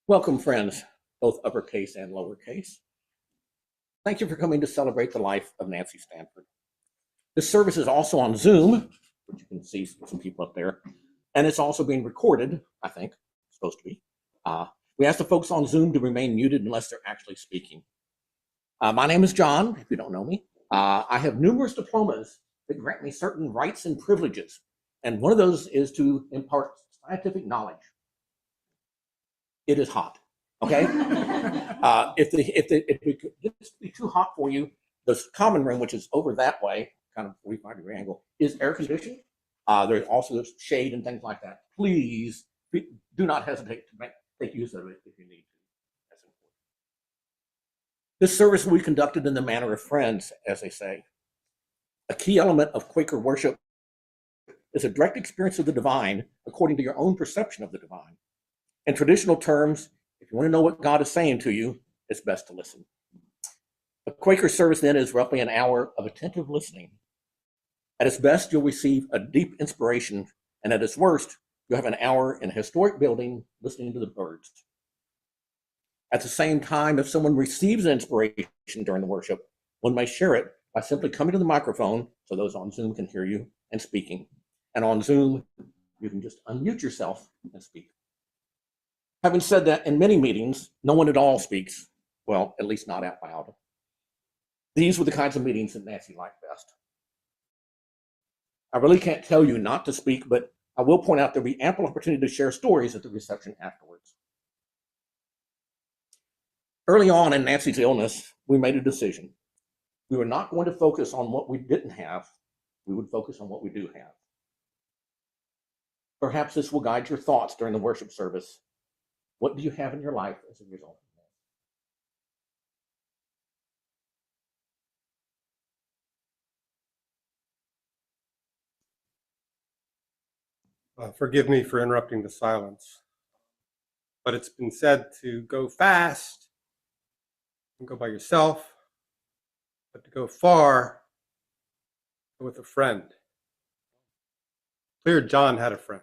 Welcome, friends, both uppercase and lowercase. Thank you for coming to celebrate the life of Nancy Stanford. This service is also on Zoom, which you can see some people up there, and it's also being recorded, I think, it's supposed to be. We ask the folks on Zoom to remain muted unless they're actually speaking. My name is John, if you don't know me. I have numerous diplomas that grant me certain rights and privileges, and one of those is to impart scientific knowledge. It is hot. Okay. If it gets to be too hot for you, the common room, which is over that way, kind of 45-degree angle, is air conditioned. There's also shade and things like that. Please do not hesitate to take use of it if you need to. That's important. This service will be conducted in the manner of friends, as they say. A key element of Quaker worship is a direct experience of the divine according to your own perception of the divine. In traditional terms, if you want to know what God is saying to you, it's best to listen. A Quaker service then is roughly an hour of attentive listening. At its best, you'll receive a deep inspiration, and at its worst, you'll have an hour in a historic building listening to the birds. At the same time, if someone receives an inspiration during the worship, one may share it by simply coming to the microphone so those on Zoom can hear you and speaking. And on Zoom, you can just unmute yourself and speak. Having said that, in many meetings, no one at all speaks. Well, at least not out loud. These were the kinds of meetings that Nancy liked best. I really can't tell you not to speak, but I will point out there'll be ample opportunity to share stories at the reception afterwards. Early on in Nancy's illness, we made a decision. We were not going to focus on what we didn't have. We would focus on what we do have. Perhaps this will guide your thoughts during the worship service. What do you have in your life as a result of that? Forgive me for interrupting the silence, but it's been said to go fast and go by yourself, but to go far, go with a friend. Clear John had a friend.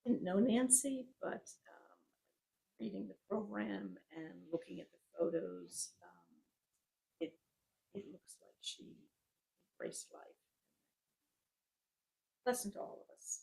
Didn't know Nancy, but reading the program and looking at the photos, it looks like she embraced life. Lesson to all of us.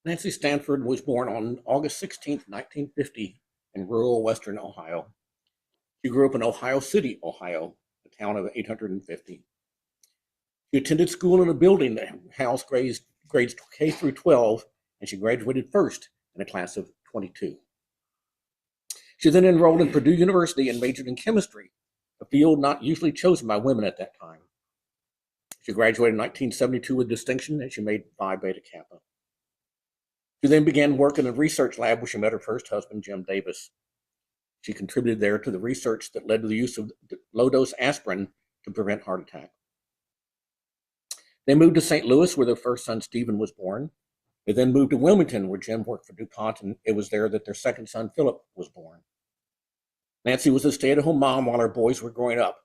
Nancy Stanford was born on August 16th, 1950, in rural western Ohio. She grew up in Ohio City, Ohio, a town of 850. She attended school in a building that housed grades K through 12, and she graduated first in a class of 22. She then enrolled in Purdue University and majored in chemistry, a field not usually chosen by women at that time. She graduated in 1972 with distinction, and she made Phi Beta Kappa. She then began work in a research lab where she met her first husband, Jim Davis. She contributed there to the research that led to the use of low-dose aspirin to prevent heart attack. They moved to St. Louis, where their first son, Stephen, was born. They then moved to Wilmington, where Jim worked for DuPont, and it was there that their second son, Philip, was born. Nancy was a stay-at-home mom while her boys were growing up.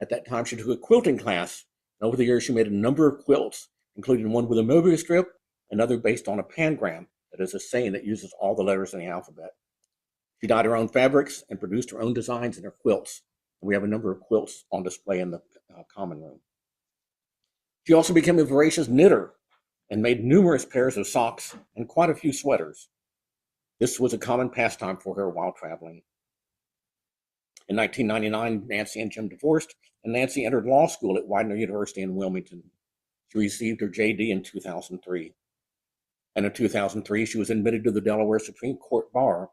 At that time, she took a quilting class, and over the years, she made a number of quilts, including one with a movie strip, another based on a pangram, that is a saying that uses all the letters in the alphabet. She dyed her own fabrics and produced her own designs in her quilts. And we have a number of quilts on display in the common room. She also became a voracious knitter and made numerous pairs of socks and quite a few sweaters. This was a common pastime for her while traveling. In 1999, Nancy and Jim divorced, and Nancy entered law school at Widener University in Wilmington. She received her JD in 2003. And in 2003, she was admitted to the Delaware Supreme Court bar.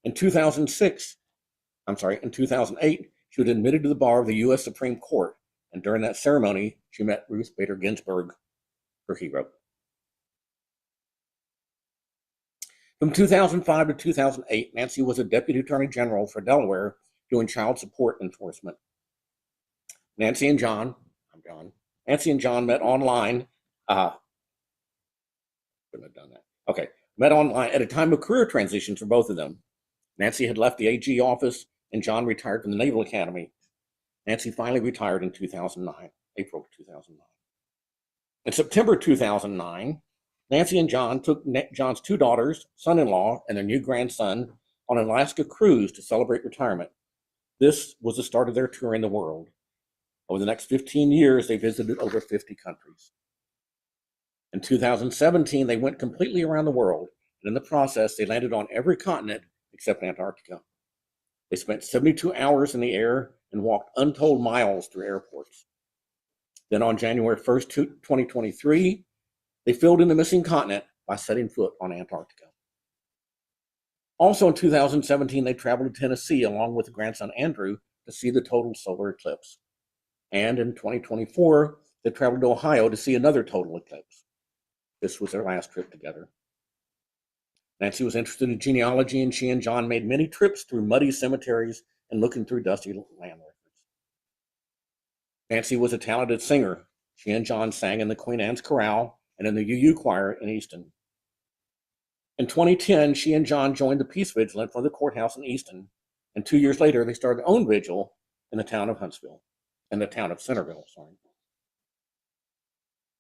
In 2008, she was admitted to the bar of the U.S. Supreme Court, and during that ceremony, she met Ruth Bader Ginsburg, her hero. From 2005 to 2008, Nancy was a Deputy Attorney General for Delaware doing child support enforcement. Nancy and John met online. Met online at a time of career transition for both of them. Nancy had left the AG office, and John retired from the Naval Academy. Nancy finally retired in 2009, April 2009. In September 2009, Nancy and John took John's two daughters, son-in-law, and their new grandson on an Alaska cruise to celebrate retirement. This was the start of their touring the world. Over the next 15 years, they visited over 50 countries. In 2017, they went completely around the world, and in the process, they landed on every continent except Antarctica. They spent 72 hours in the air and walked untold miles through airports. Then on January 1st, 2023, they filled in the missing continent by setting foot on Antarctica. Also in 2017, they traveled to Tennessee along with grandson Andrew to see the total solar eclipse. And in 2024, they traveled to Ohio to see another total eclipse. This was their last trip together. Nancy was interested in genealogy, and she and John made many trips through muddy cemeteries and looking through dusty land records. Nancy was a talented singer. She and John sang in the Queen Anne's Chorale and in the UU Choir in Easton. In 2010, she and John joined the Peace Vigilant for the courthouse in Easton, and 2 years later, they started their own vigil in the town of Centerville.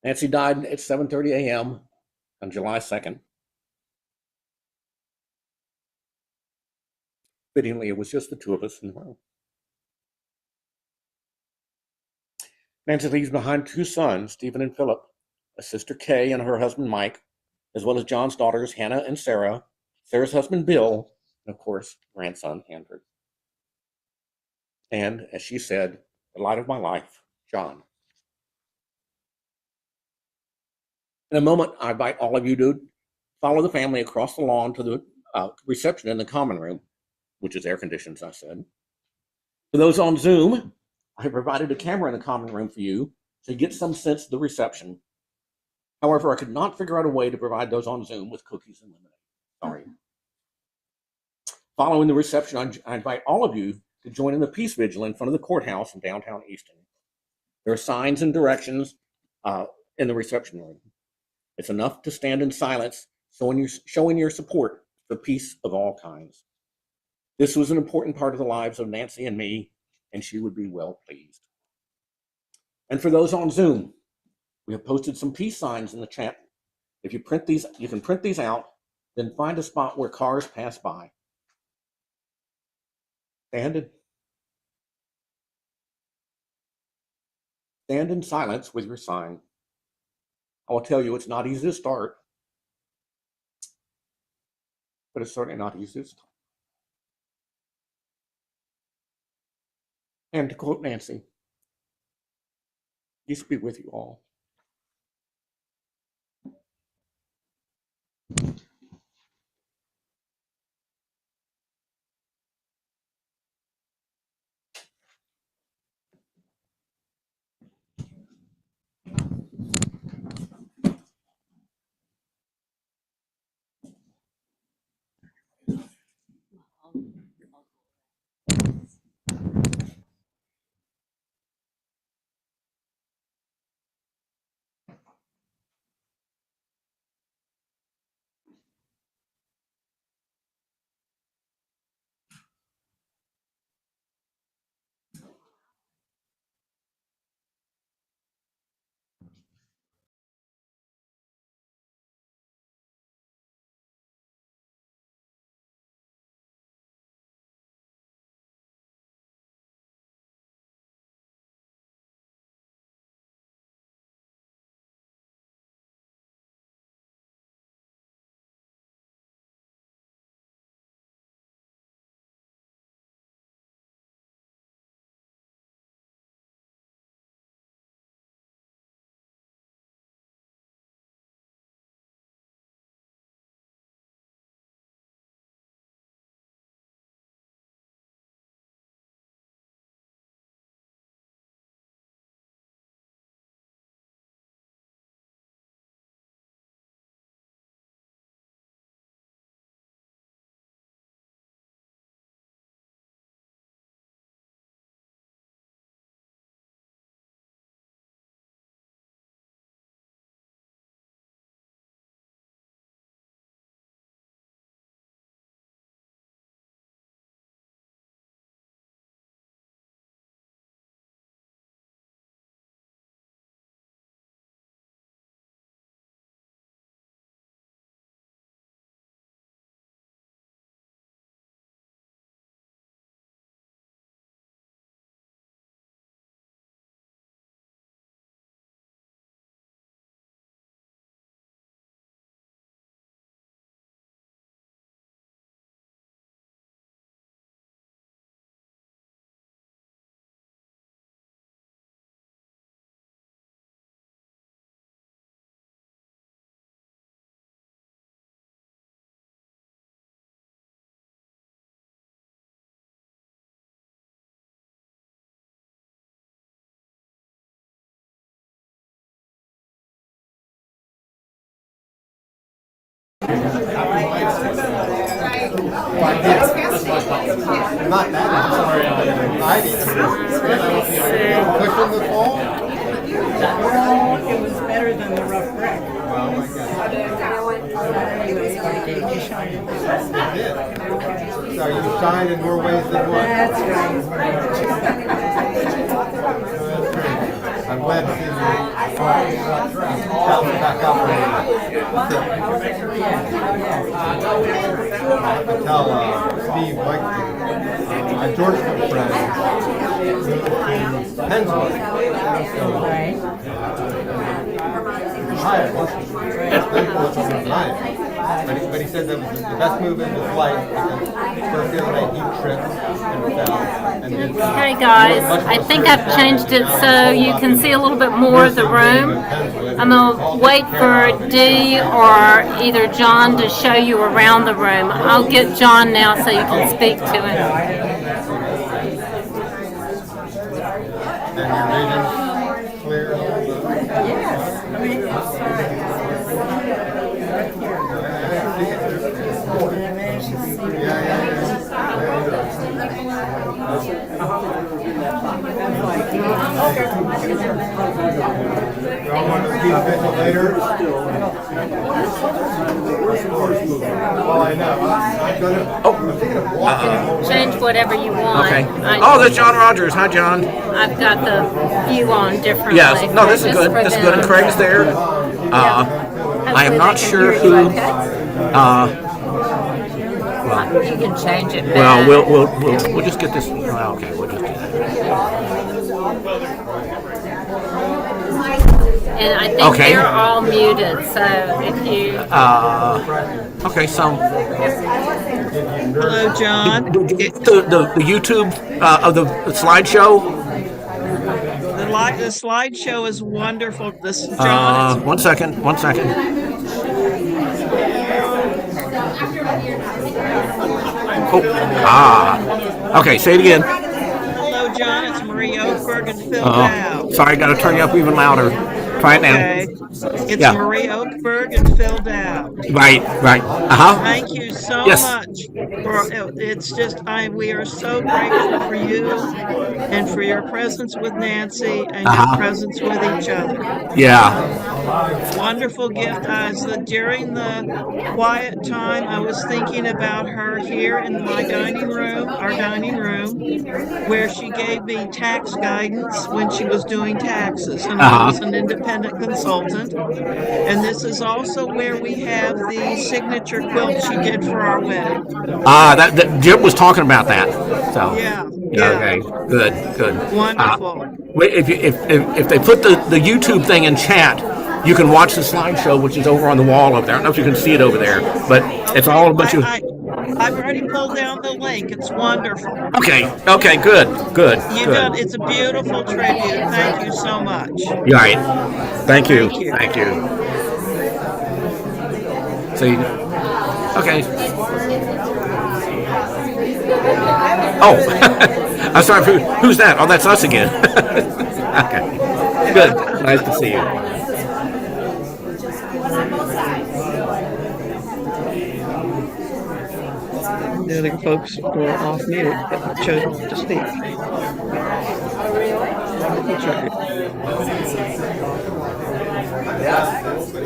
Nancy died at 7:30 a.m. on July 2nd. Fittingly, it was just the two of us in the room. Nancy leaves behind two sons, Stephen and Philip, a sister Kay and her husband Mike, as well as John's daughters Hannah and Sarah, Sarah's husband Bill, and of course, grandson Andrew. And as she said, the light of my life, John. In a moment, I invite all of you to follow the family across the lawn to the reception in the common room, which is air conditioned, as I said. For those on Zoom, I have provided a camera in the common room for you to get some sense of the reception. However, I could not figure out a way to provide those on Zoom with cookies and lemonade. Sorry. Following the reception, I invite all of you to join in the Peace Vigil in front of the courthouse in downtown Easton. There are signs and directions in the reception room. It's enough to stand in silence, showing your support for peace of all kinds. This was an important part of the lives of Nancy and me, and she would be well pleased. And for those on Zoom, we have posted some peace signs in the chat. If you print these, you can print these out, then find a spot where cars pass by. Stand in silence with your sign. I will tell you, it's not easy to start, but it's certainly not easy this time. And to quote Nancy, peace be with you all. Not that. I'm sorry. I pushing the fall. It was better than the rough brick. Oh my God. So you shine in more ways than one. That's right. I'm glad to see you bounce back up. I can tell Steve liked a Georgetown friend moved to Pennsylvania. So, higher, wasn't but he said that was the best move in his life because first the other night he tripped and fell. And Hey guys, I think I've changed it so you can see a little bit more of the room. I'm going to wait for Dee or either John to show you around the room. I'll get John now so you can speak to him. And your vision's clear? Yes. I mean, it's Y'all want to see the vision later? Well, I know. I'm thinking of walking. Change whatever you want. Okay. Oh, that's John Rogers. Hi, John. I've got the view on differently. Yes. No, this is Just good. for This is good. And them. Craig's there. I am Hopefully not they can sure hear who. you okay. You can change it back. Well, we'll just get this. Okay, we'll just do that. and I think Okay. they're all muted. So if you Okay, so Hello, John. the YouTube of the slideshow. The slideshow is wonderful. This John. One second. Oh, okay. Say it again. Hello, John. It's Marie Oakberg and Phil Dow. Sorry, got to turn you up even louder. Try it now. Okay. It's Yeah. Marie Oakberg and Phil Dow. Right. Thank you so Yes. much. It's just we are so grateful for you and for your presence with Nancy and your presence with each other. Yeah. Wonderful gift. During the quiet time, I was thinking about her here in our dining room, where she gave me tax guidance when she was doing taxes, and I was an independent consultant. And this is also where we have the signature quilt she did for our wedding. That Jim was talking about that. So. Yeah. Okay. Good. Wonderful. If they put the YouTube thing in chat, you can watch the slideshow, which is over on the wall over there. I don't know if you can see it over there, but it's all a bunch of. I've already pulled down the link. It's wonderful. Okay. Good. It's a beautiful tribute. Thank you so much. You're right. Thank you. See. Okay. Oh, I'm sorry. Who's that? Oh, that's us again. Okay. Good. Nice to see you. The other folks were off mute, but chose to speak.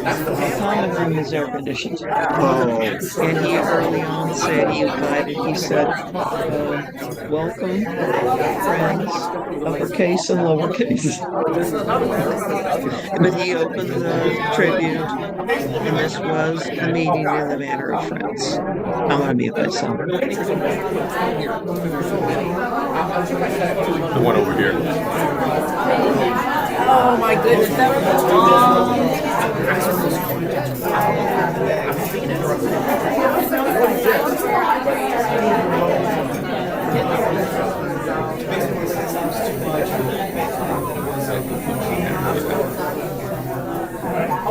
The common room is air conditioned. And he early on said he said, welcome, friends, uppercase and lowercase. But he opened the tribute, and this was a meeting in the manner of friends. I'm going to mute myself. The one over here. Oh my goodness, that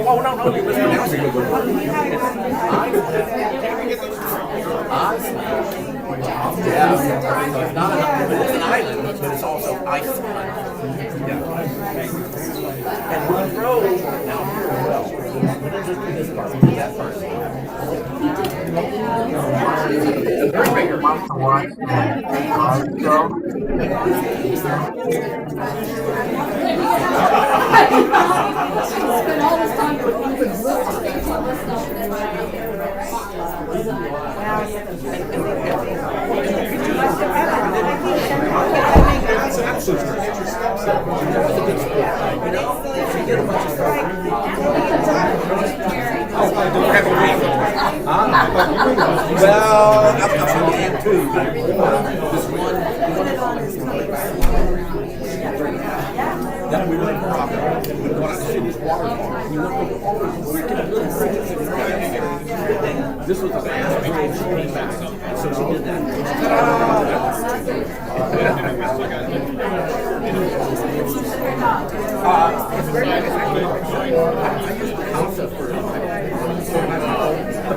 Oh, no, you're mispronouncing it. Yeah, so it's not an island, but it's also Iceland. And Monroe down here as well. This part, that part. Very big. Well, I'm in too. This one. That we went proper. We go out to see these water bars. We look over this was a bad bridge. Came back. So she did that. It's very nice. I use the concept for the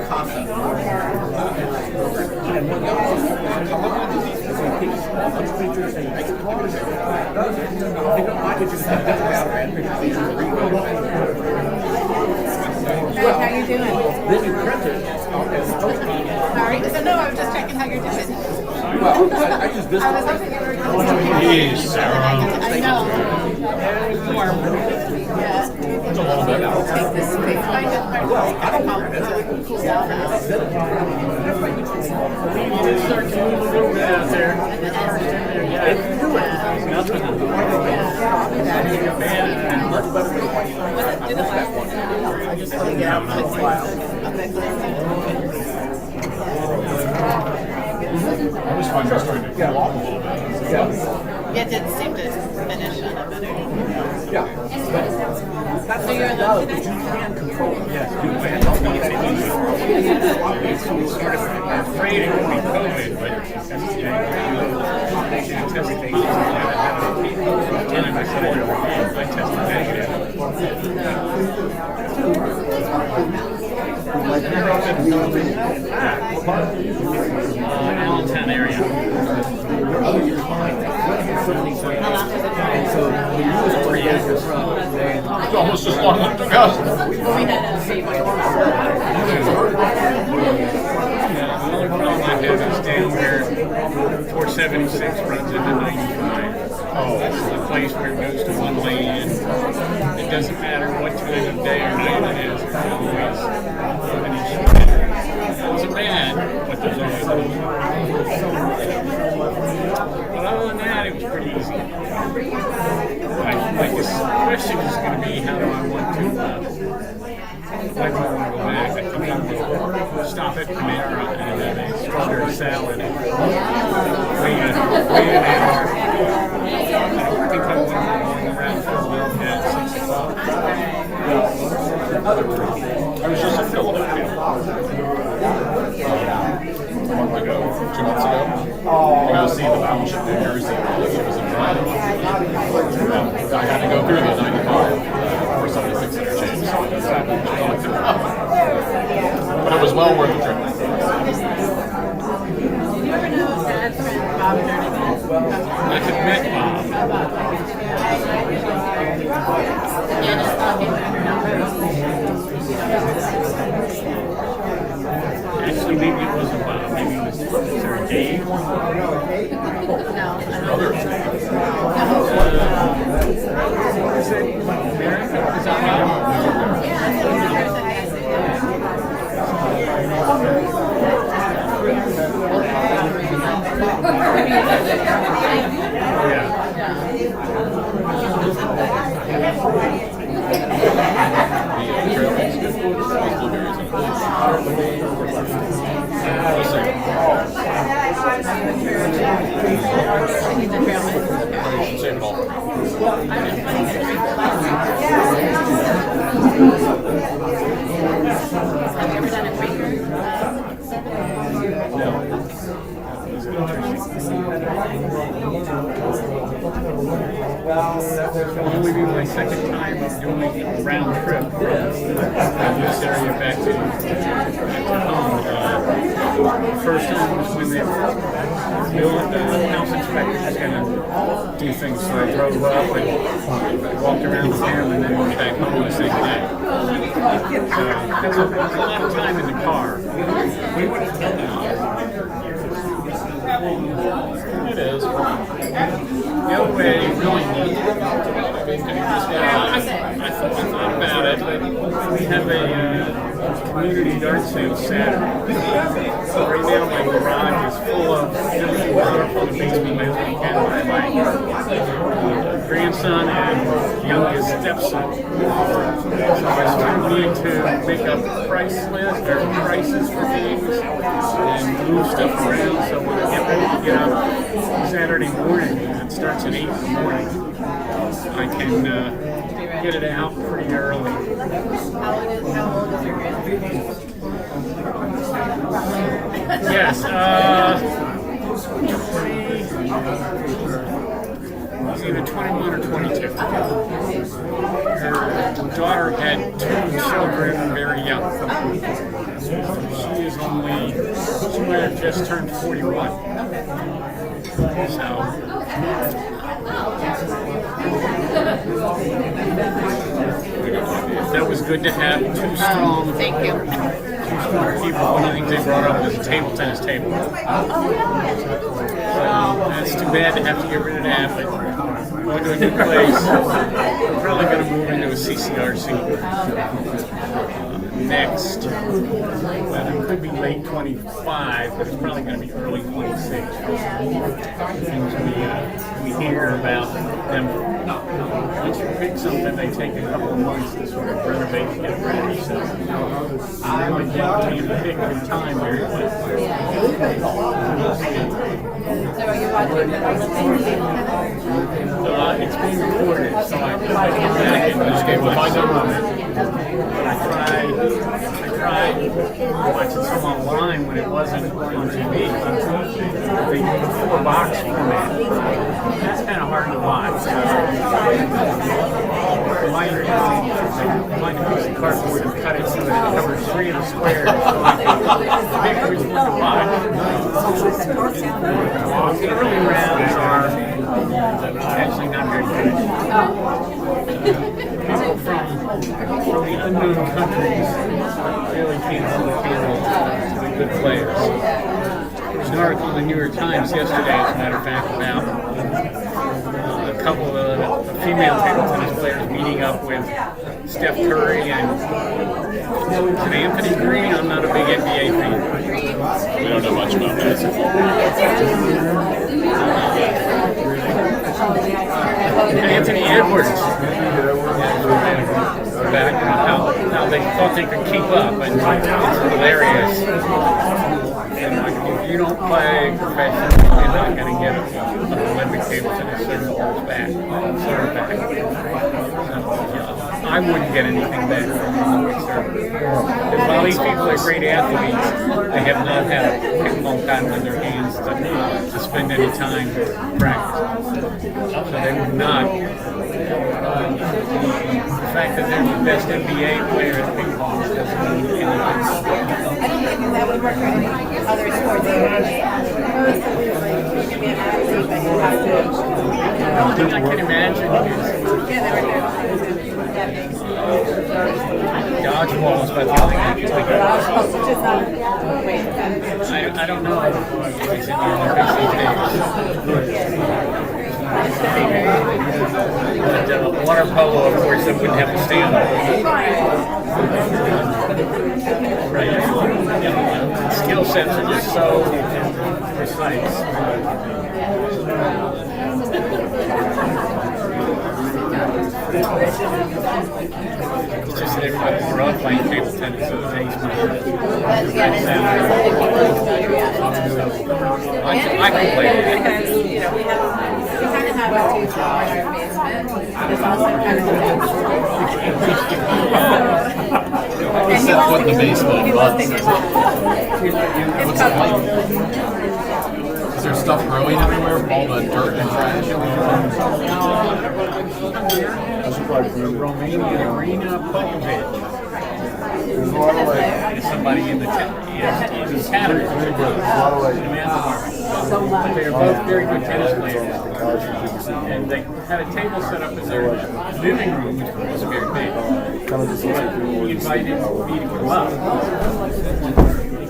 concept. And when you take a bunch of pictures and make it larger, they don't like it just have bad pictures. How you doing? Then you print it. Sorry. So no, I was just checking how you're doing. Well, I use this I was one. hoping you were going to I know. Warm. Yeah. It's a little bit. I'll take this space. Well, I don't know. It's cool down now. I was fine just starting to cool off a little bit. It did seem to finish on a better. Yeah. No, but you can control it. Yes, you can. It's sort of afraid it would be COVID, but that's everything. And I said, I tested negative. Allentown area. It's almost as long as it took us. We had a The only problem I have is down where 476 runs into 95. Oh, that's the place where it goes to one lane. It doesn't matter what time of day or night it is. It's always an issue. It wasn't bad, but there's always an issue. But other than that, it was pretty easy. Like this question is going to be, how do I want to? When do I want to go back? I think I'm going to stop at Panera and have a strawberry salad and wait an hour. I think I'm going to go around for a little at 6 o'clock. I was just in Philadelphia. A month ago, 2 months ago, to go see the Battleship New Jersey. It was in Toronto. I had to go through the 95 or 76 interchange, so that's but it was well worth the trip. Did you ever know Dad's friend Bob Jernigan? I had met Bob. Yeah, just talking. Actually, maybe it wasn't Bob. Maybe it was Sarah Dave. Brother of Dave. Is it Mary? Is that right? Save it all. Have you ever done a Quaker? It'll only be my second time of doing a round trip from this area back to home. First time was when the house inspector was going to do things, so I drove up and walked around with him and then went back home the same day. So that's a lot of time in the car. It is. The other way, really neat. I thought about it, but we have a community yard sale Saturday. So right now my garage is full of everything wonderful that makes me laugh. My grandson and youngest stepson. So I started needing to make a price list or prices for things and move stuff around. So when I get ready to get up Saturday morning, it starts at 8 in the morning, I can get it out pretty early. How old is your grandson? Yes, either 21 or 22. Her daughter had 2 children very young. She is only, she might have just turned 41. So, that was good to have 2 strong. Thank you. People, one of the things they brought up was a table tennis table. It's too bad to have to get rid of that, but going to a new place, we're probably going to move into a CCRC next. It could be late 25, but it's probably going to be early 26. Things we hear about them. Once you pick something, they take a couple of months to sort of renovate and get ready. So I really can't pick the time very well. So are you watching the Olympics? it's being recorded, so I go back and just gave my some of it. But I tried watching some online when it wasn't on TV. They use the 4-box format. That's kind of hard to watch. Mine a piece of cardboard and cut it so that it covers 3 of the squares. So maybe which one to watch. The early rounds are actually not very good. People from the unknown countries really can't hold a candle to the good players. There's an article in the New York Times yesterday, as a matter of fact, about a couple of female table tennis players meeting up with Steph Curry and Anthony Green. I'm not a big NBA fan. We don't know much about basketball. Anthony Edwards. Back how they thought they could keep up, and it's hilarious. And if you don't play professionally, you're not going to get an Olympic table tennis silver back. I wouldn't get anything back from the Olympic server. And while these people are great athletes, they have not had a ping-pong paddle in their hands to spend any time practicing. So they would not. The fact that they're the best NBA player at ping pong doesn't mean anything. I don't think that would work for any other sports. The only thing I can imagine is dodgeball is about the only thing I can think of. I don't know if it's in the Olympics these days. But water polo, of course, that wouldn't have to stand up. Right. Skill sets are just so precise. It's just that everybody grew up playing table tennis, so it makes me I can play it. Because, we kind of have a teacher in our basement. There's also kind of Set foot in the basement. It's couple. Is there stuff growing everywhere from all the dirt and trash? Romanian Arena Popovic. Somebody in the tattered. But they're both very good tennis players. And they had a table set up in their living room, which was very big. He invited me to go up.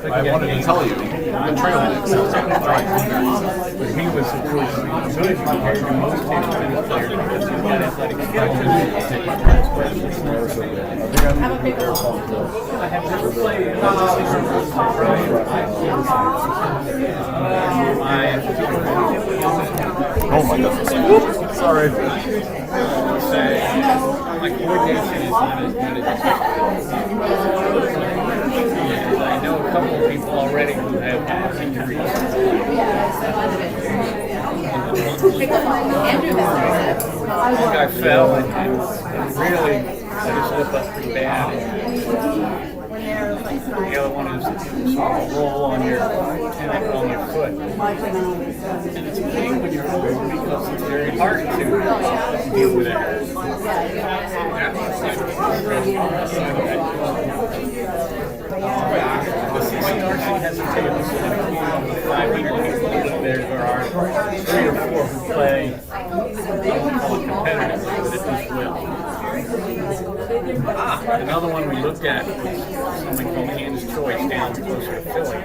I wanted to tell you, the trail mix sounds like But he was, of course, good compared to most table tennis players because he's got athletic skills. I have never played oh my goodness. Sorry. My coordination is not as good as I know a couple of people already who have injuries. One guy fell and really set his lip up pretty bad. The other one is sort of roll on your foot. And it's a pain when you're older because it's very hard to deal with that. The CCRC has a table, so when it comes to 500 people, there are 3 or 4 who play competitively, but at least will. Another one we looked at was something called Kansas Choice down closer to Philly.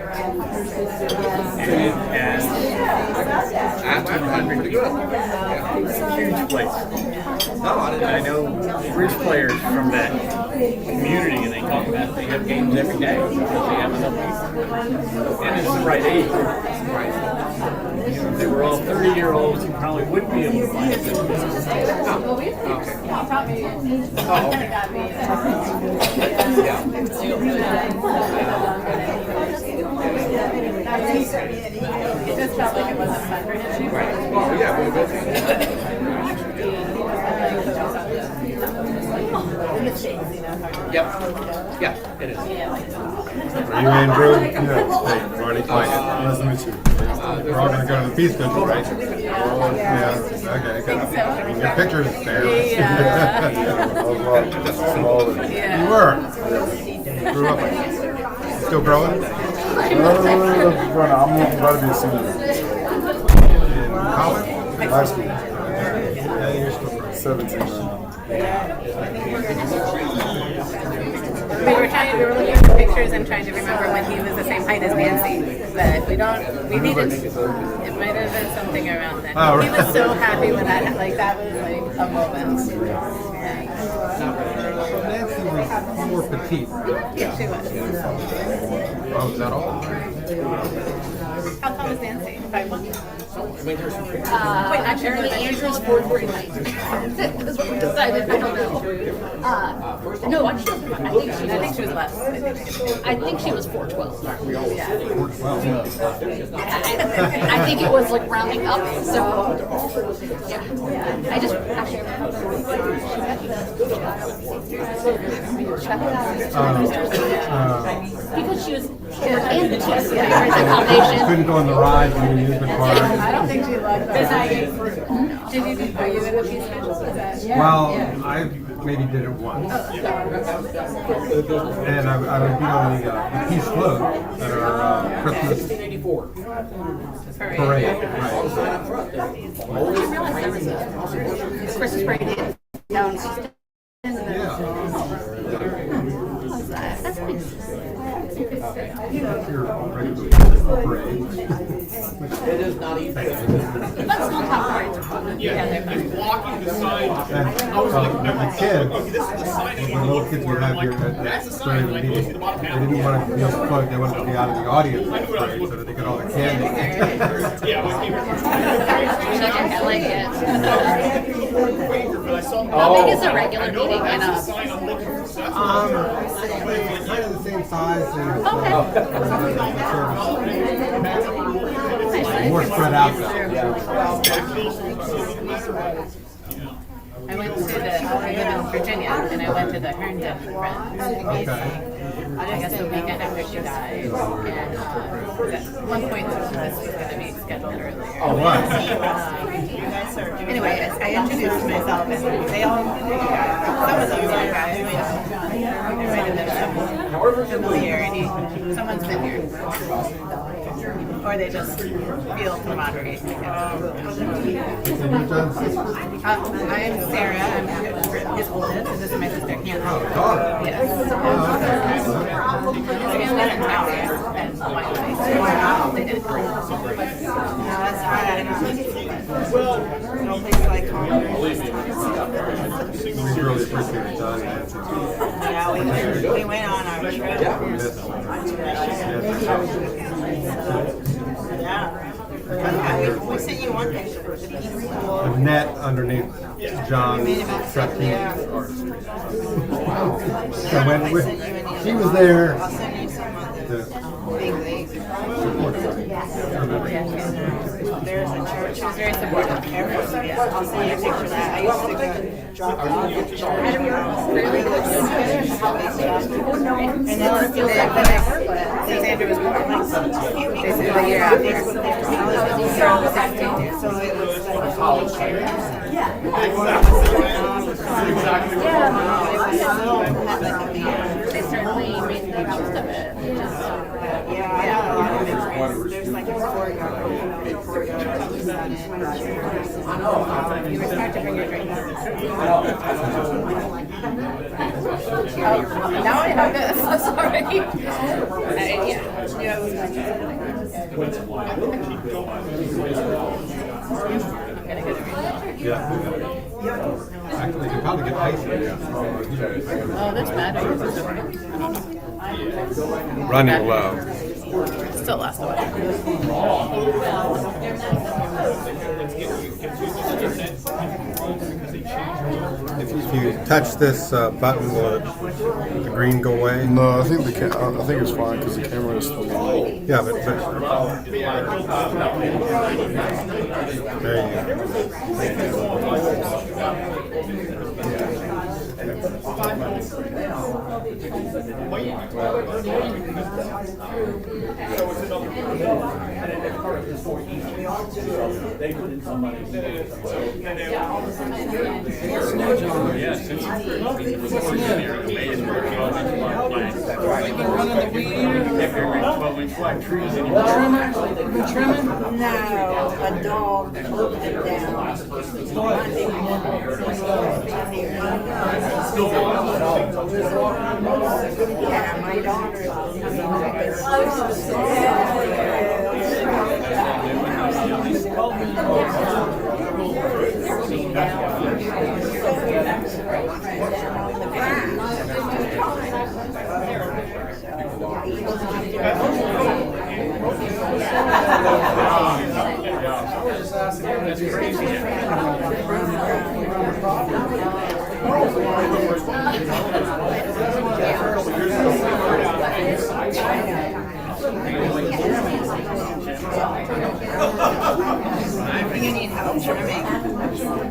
And it has 1,500 people. Huge place. I know bridge players from that community, and they talk about they have games every day because they have enough people. And it's the right age. If they were all 30-year-olds, you probably wouldn't be able to play it. It just felt like it wasn't fun for him. Yep. Yeah, it is. Are you Andrew? Yeah. Hey, Barney Claggett. Nice to meet you. We're all gonna go to the Peace Vigil, right? Yeah. Okay. Good. Your picture's there. You were. Grew up. Still growing? I'm about to be a senior. In college? High school. Yeah, you're still growing. 17 right now. We were looking at the pictures and trying to remember when he was the same height as Nancy, but we needed, it might have been something around then. Oh, He was right. so happy when that was like a moment. Yeah. Nancy was more petite. Yeah, she was. Oh, is that all? How tall is Nancy? 5'1"? Wait, Apparently Andrew's 4th grade height. That's what we decided. I don't know. No, actually, I think she was less. I think she was 4'12". Yeah. I think it was like rounding up. So yeah, I just actually because she was short and the chest. The combination. Couldn't go on the ride in the amusement park. I don't think she loved that. Are you in the Peace Vigil? Well, I maybe did it once. And I would be on the Peace Float at our Christmas parade. Right. Christmas parade down. Yeah. That's nice. Your regular parade. It is not easy. But small town parades are fun. Yeah, he's blocking the sign. And the kids, the little kids would have here during the meeting, they didn't want to be on the float, they wanted to be out of the audience at the parade so that they get all the candy. Yeah, when he was I like it. How big is a regular meeting in a? Kind of the same size and more spread out though. I went to I live in Virginia, and I went to the Herndon Friends. Okay. I guess the weekend after she died, and at one point this was going to be scheduled earlier. Oh, what? Anyway, I introduced myself, and they all, some of them were guys, familiar, and someone's been here. Or they just feel camaraderie together. I'm Sarah, I'm his oldest, and this is my sister Hannah. Yes. They live in Towers and White Lake. They did. No, that's fine. Well, no place like home. We really appreciate John and Nancy. Yeah, we went on our trip. Yeah. We sent you one picture. The net underneath John's trapeze artistry. So when she was there, I'll send you some of the big There's a church. She was very supportive. Yeah, I'll send you a picture of that. I used to go drop her off at the church. And then since Andrew was born, basically the year after. So it was like a college trip. They certainly made the most of it. There's like a courtyard. You were smart to bring your drink. Now I have this. I'm sorry. yeah. Actually, you can probably get ice in there. Oh, that's bad. Running low. Still lasts a while. If you touch this button, will the green go away? No, I think I think it's fine because the camera is still on. Yeah, but there you go. No, a dog moved it down. Yeah, my daughter. You need help trimming.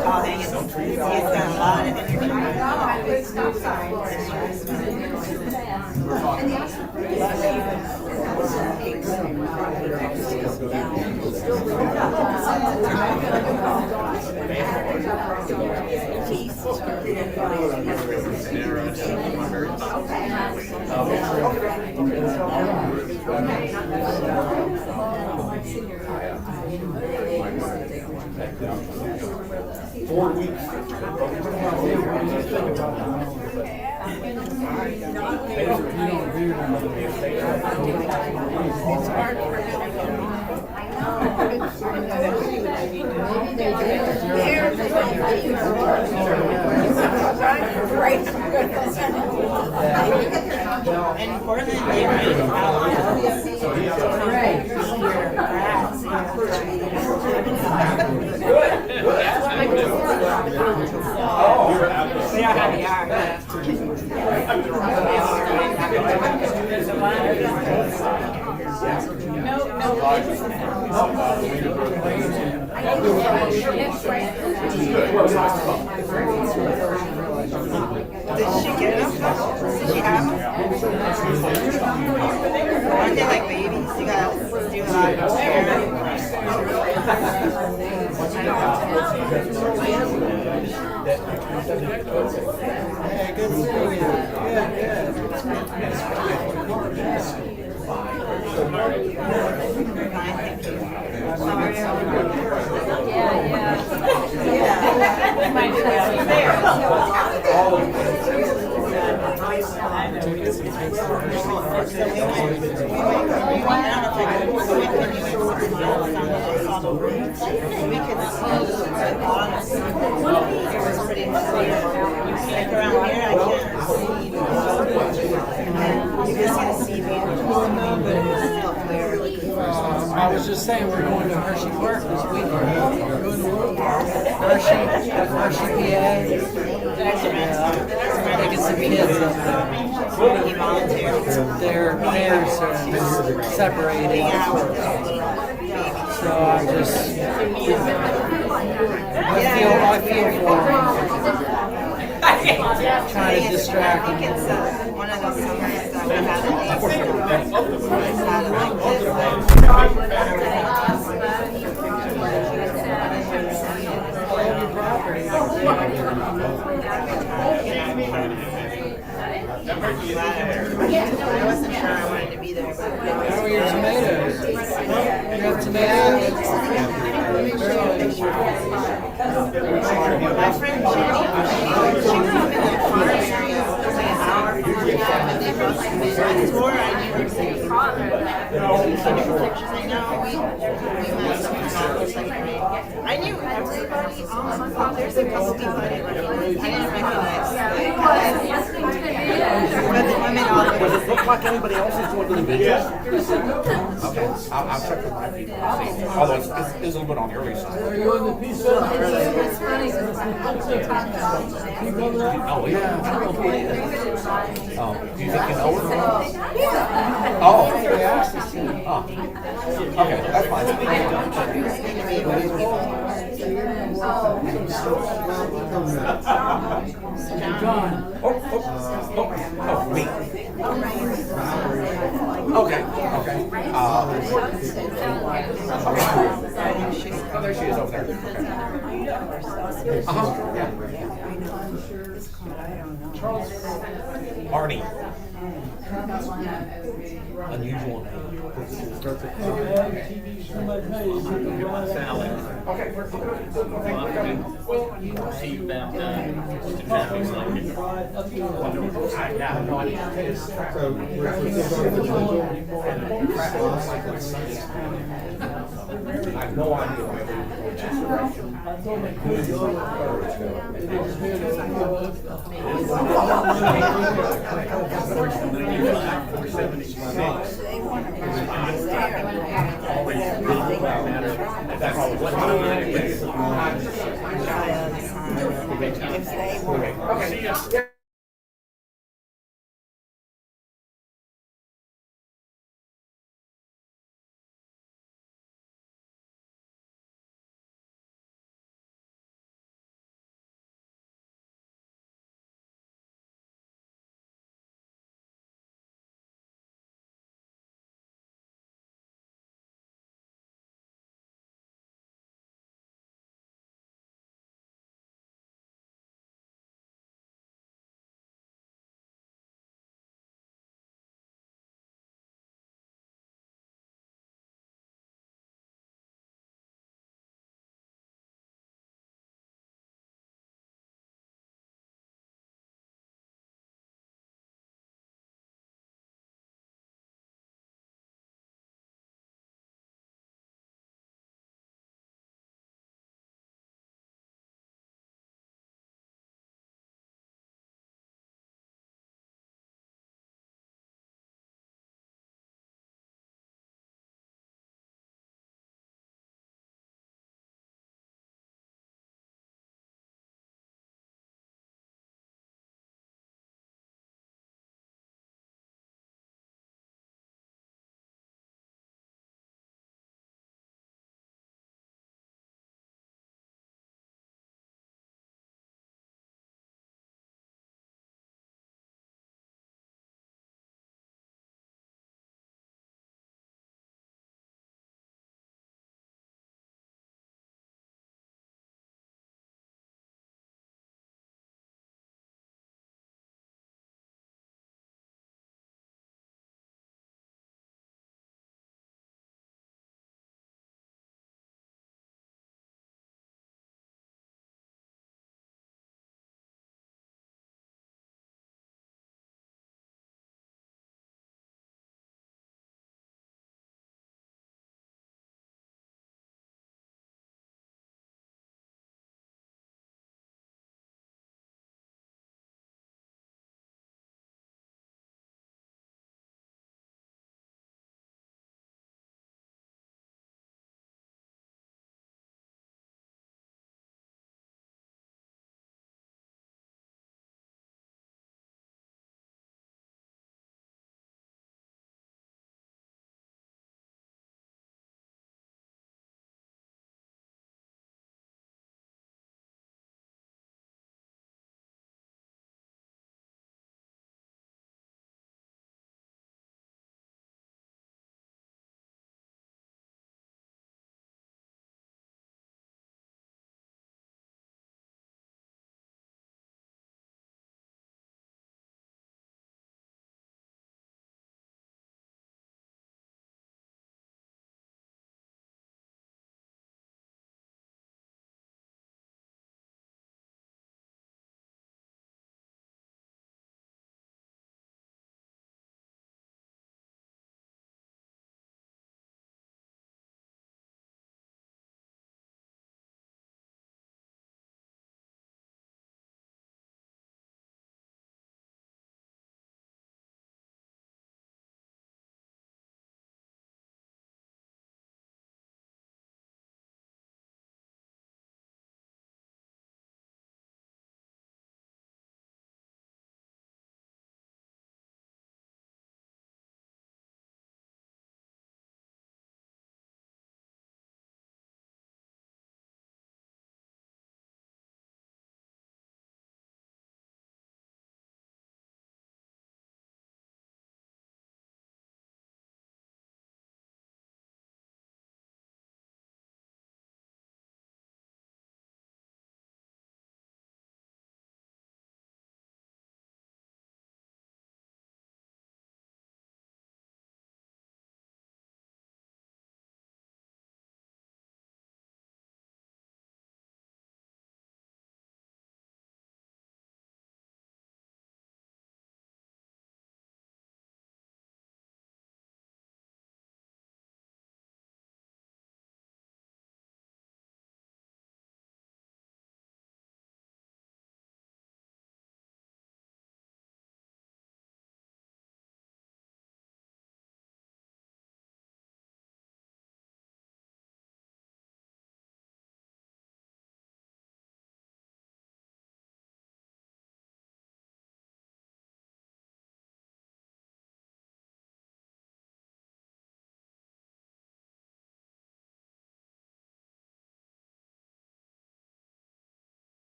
Calling it. He's got a lot of And Portland, they are happy Did she get enough? Did she have them? Aren't they like babies? You gotta do a lot of care. Hey, good seeing you. Good, good. I was just saying we're going to Hershey Park this weekend. Hershey, PA. Taking some kids up there. Their parents are separated. So I just I feel for them. Trying to distract them. One of those summers that we had I wasn't sure I wanted to be there. How are your tomatoes? You have tomatoes? My friend Jenny, she grew up in that farm area. It was like an hour from town, and they both like made my tour. I knew her saying, I know, we met someone that was like great. I knew everybody on my phone. There's a couple people I didn't recognize. But the women all Does it look like anybody else is doing individuals? Okay, I'll check with my people. Although it's a little bit on the early side. Are you in the pizza? Oh, yeah. Oh, do you think you know her? Oh. Oh. Okay, that's fine. John. Oh, Oh, me. Okay, okay. Oh, there she is over there. Uh-huh, yeah. Arnie. Unusual name. Salad. Okay. See you about just a traffic like I have no idea. I have no idea. Okay.